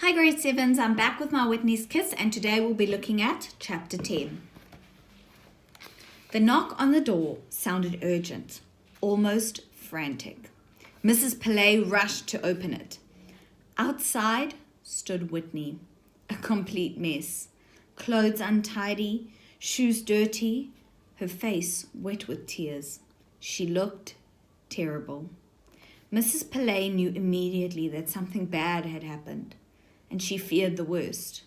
Hi grade 7s, I'm back with my Whitney's Kiss and today we'll be looking at chapter 10. The knock on the door sounded urgent, almost frantic. Mrs. Pillay rushed to open it. Outside stood Whitney, a complete mess. Clothes untidy, shoes dirty, her face wet with tears. She looked terrible. Mrs. Pillay knew immediately that something bad had happened, and she feared the worst.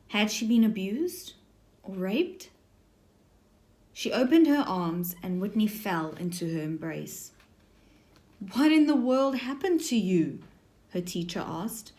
Had she been abused or raped? She opened her arms and Whitney fell into her embrace. "What in the world happened to you?" her teacher asked.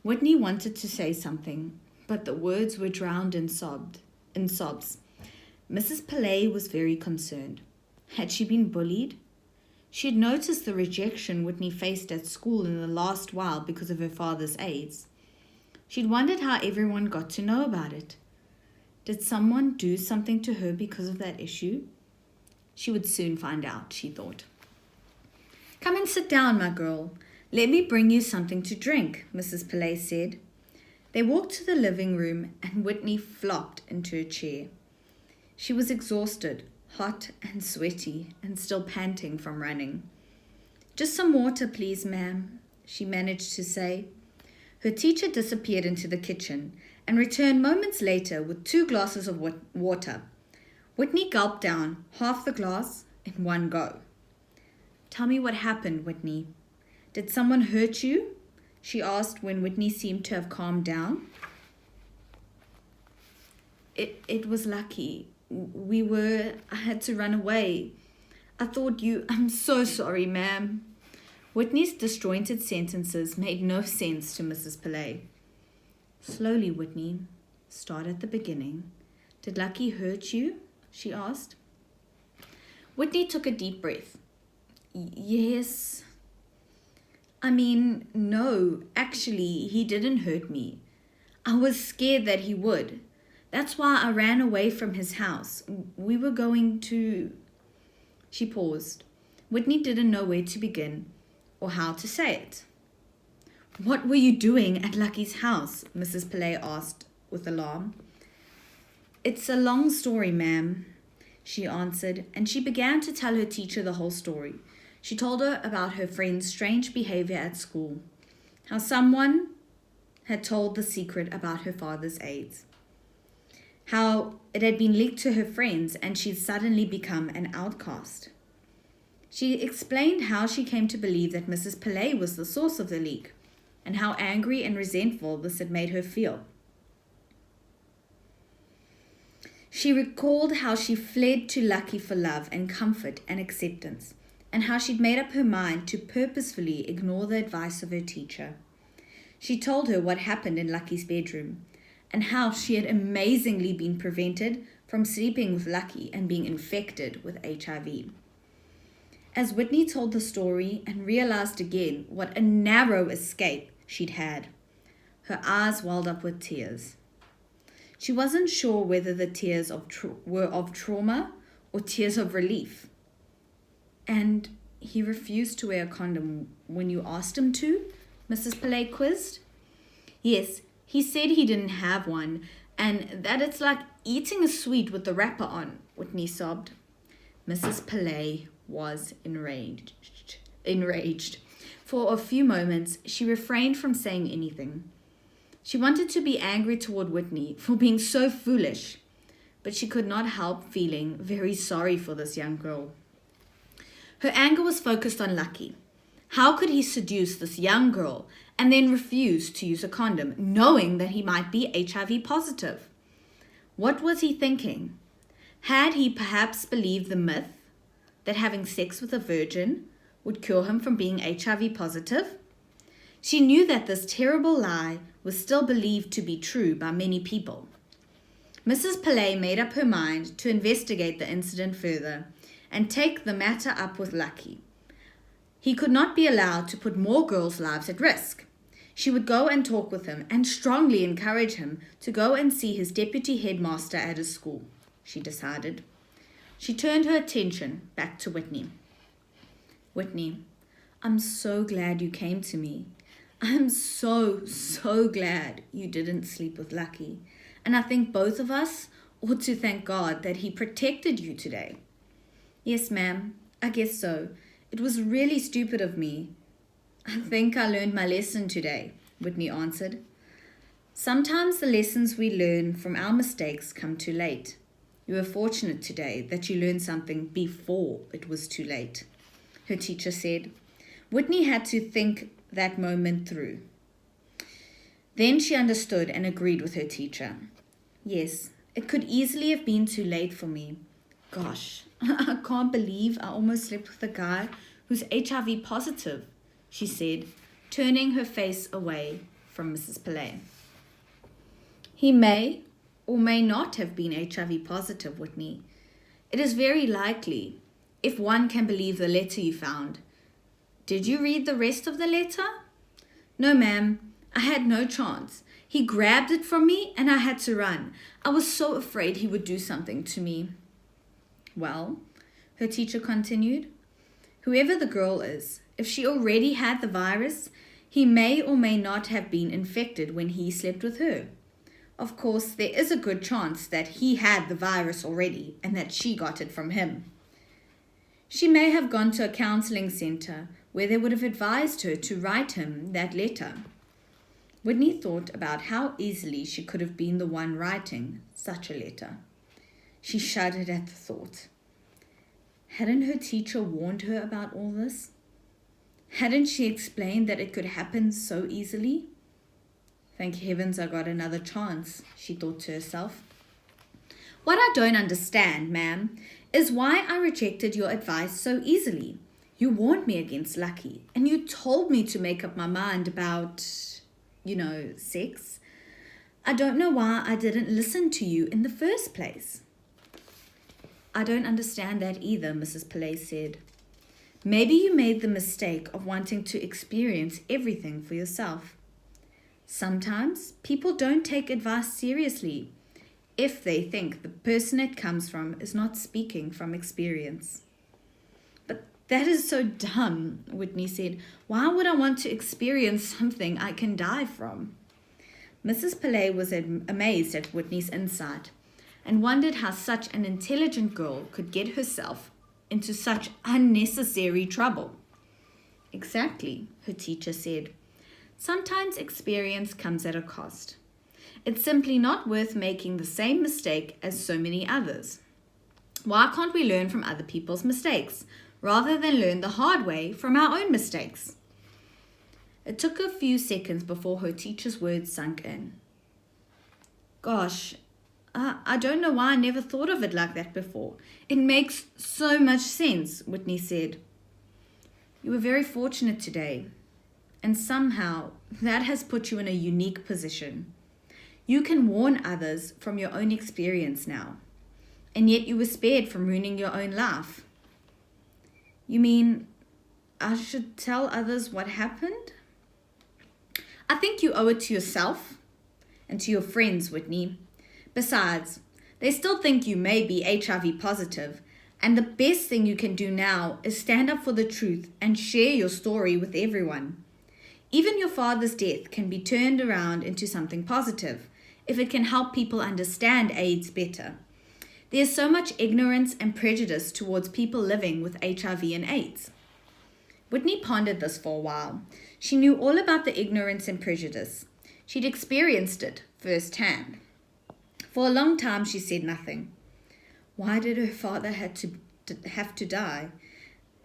Whitney wanted to say something, but the words were drowned in sobs. Mrs. Pillay was very concerned. Had she been bullied? She had noticed the rejection Whitney faced at school in the last while because of her father's AIDS. She'd wondered how everyone got to know about it. Did someone do something to her because of that issue? She would soon find out, she thought. "Come and sit down, my girl. Let me bring you something to drink," Mrs. Pillay said. They walked to the living room and Whitney flopped into a chair. She was exhausted, hot and sweaty, and still panting from running. "Just some water, please, ma'am," she managed to say. Her teacher disappeared into the kitchen and returned moments later with 2 glasses of water. Whitney gulped down half the glass in one go. "Tell me what happened, Whitney. Did someone hurt you?" she asked when Whitney seemed to have calmed down. It was lucky. I had to run away. I'm so sorry, ma'am." Whitney's disjointed sentences made no sense to Mrs. Pillay. "Slowly, Whitney. Start at the beginning. Did Lucky hurt you?" she asked. Whitney took a deep breath. "Yes. No, actually, he didn't hurt me. I was scared that he would. That's why I ran away from his house. We were going to..." She paused. Whitney didn't know where to begin or how to say it. "What were you doing at Lucky's house?" Mrs. Pillay asked with alarm. "It's a long story, ma'am," she answered, and she began to tell her teacher the whole story. She told her about her friend's strange behavior at school, how someone had told the secret about her father's AIDS, how it had been leaked to her friends and she'd suddenly become an outcast. She explained how she came to believe that Mrs. Pillay was the source of the leak and how angry and resentful this had made her feel. She recalled how she fled to Lucky for love and comfort and acceptance, and how she'd made up her mind to purposefully ignore the advice of her teacher. She told her what happened in Lucky's bedroom, and how she had amazingly been prevented from sleeping with Lucky and being infected with HIV. As Whitney told the story and realized again what a narrow escape she'd had, her eyes welled up with tears. She wasn't sure whether the tears were of trauma or tears of relief. "And he refused to wear a condom when you asked him to?" Mrs. Pillay quizzed. "Yes, he said he didn't have one, and that it's like eating a sweet with the wrapper on," Whitney sobbed. Mrs. Pillay was enraged. For a few moments, she refrained from saying anything. She wanted to be angry toward Whitney for being so foolish, but she could not help feeling very sorry for this young girl. Her anger was focused on Lucky. How could he seduce this young girl and then refuse to use a condom, knowing that he might be HIV positive? What was he thinking? Had he perhaps believed the myth that having sex with a virgin would cure him from being HIV positive? She knew that this terrible lie was still believed to be true by many people. Mrs. Pillay made up her mind to investigate the incident further and take the matter up with Lucky. He could not be allowed to put more girls' lives at risk. She would go and talk with him and strongly encourage him to go and see his deputy headmaster at his school, she decided. She turned her attention back to Whitney. "Whitney, I'm so glad you came to me. I'm so glad you didn't sleep with Lucky. And I think both of us ought to thank God that he protected you today. Yes, ma'am, I guess so. It was really stupid of me. I think I learned my lesson today, Whitney answered. Sometimes the lessons we learn from our mistakes come too late. You were fortunate today that you learned something before it was too late, her teacher said. Whitney had to think that moment through. Then she understood and agreed with her teacher. Yes, it could easily have been too late for me. Gosh, I can't believe I almost slept with a guy who's HIV positive, she said, turning her face away from Mrs. Pillay. He may or may not have been HIV positive, Whitney. It is very likely, if one can believe the letter you found. Did you read the rest of the letter? No, ma'am. I had no chance. He grabbed it from me and I had to run. I was so afraid he would do something to me. Well, her teacher continued, whoever the girl is, if she already had the virus, he may or may not have been infected when he slept with her. Of course, there is a good chance that he had the virus already and that she got it from him. She may have gone to a counseling center where they would have advised her to write him that letter. Whitney thought about how easily she could have been the one writing such a letter. She shuddered at the thought. Hadn't her teacher warned her about all this? Hadn't she explained that it could happen so easily? Thank heavens I got another chance, she thought to herself. What I don't understand, ma'am, is why I rejected your advice so easily. You warned me against Lucky, and you told me to make up my mind about, sex. I don't know why I didn't listen to you in the first place. I don't understand that either, Mrs. Pillay said. Maybe you made the mistake of wanting to experience everything for yourself. Sometimes people don't take advice seriously if they think the person it comes from is not speaking from experience. But that is so dumb, Whitney said. Why would I want to experience something I can die from? Mrs. Pillay was amazed at Whitney's insight and wondered how such an intelligent girl could get herself into such unnecessary trouble. Exactly, her teacher said. Sometimes experience comes at a cost. It's simply not worth making the same mistake as so many others. Why can't we learn from other people's mistakes rather than learn the hard way from our own mistakes? It took a few seconds before her teacher's words sunk in. Gosh, I don't know why I never thought of it like that before. It makes so much sense, Whitney said. You were very fortunate today, and somehow that has put you in a unique position. You can warn others from your own experience now, and yet you were spared from ruining your own life. You mean I should tell others what happened? I think you owe it to yourself and to your friends, Whitney. Besides, they still think you may be HIV positive, and the best thing you can do now is stand up for the truth and share your story with everyone. Even your father's death can be turned around into something positive if it can help people understand AIDS better. There's so much ignorance and prejudice towards people living with HIV and AIDS. Whitney pondered this for a while. She knew all about the ignorance and prejudice. She'd experienced it firsthand. For a long time, she said nothing. Why did her father have to die?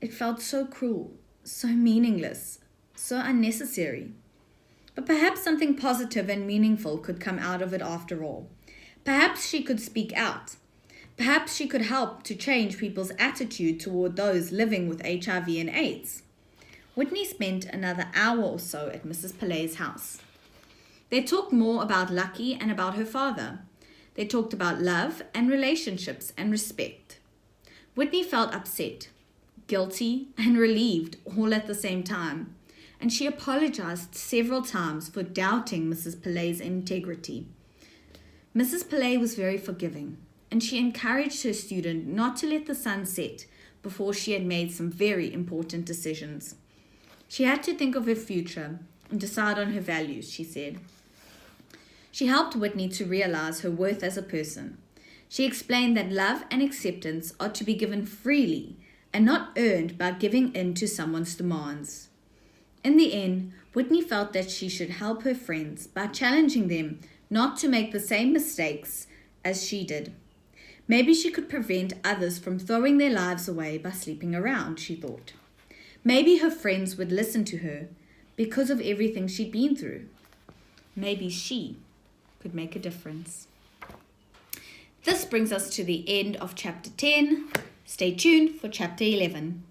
It felt so cruel, so meaningless, so unnecessary. But perhaps something positive and meaningful could come out of it after all. Perhaps she could speak out. Perhaps she could help to change people's attitude toward those living with HIV and AIDS. Whitney spent another hour or so at Mrs. Pillay's house. They talked more about Lucky and about her father. They talked about love and relationships and respect. Whitney felt upset, guilty, and relieved all at the same time, and she apologized several times for doubting Mrs. Pillay's integrity. Mrs. Pillay was very forgiving, and she encouraged her student not to let the sun set before she had made some very important decisions. She had to think of her future and decide on her values, she said. She helped Whitney to realize her worth as a person. She explained that love and acceptance are to be given freely and not earned by giving in to someone's demands. In the end, Whitney felt that she should help her friends by challenging them not to make the same mistakes as she did. Maybe she could prevent others from throwing their lives away by sleeping around, she thought. Maybe her friends would listen to her because of everything she'd been through. Maybe she could make a difference. This brings us to the end of chapter 10. Stay tuned for chapter 11.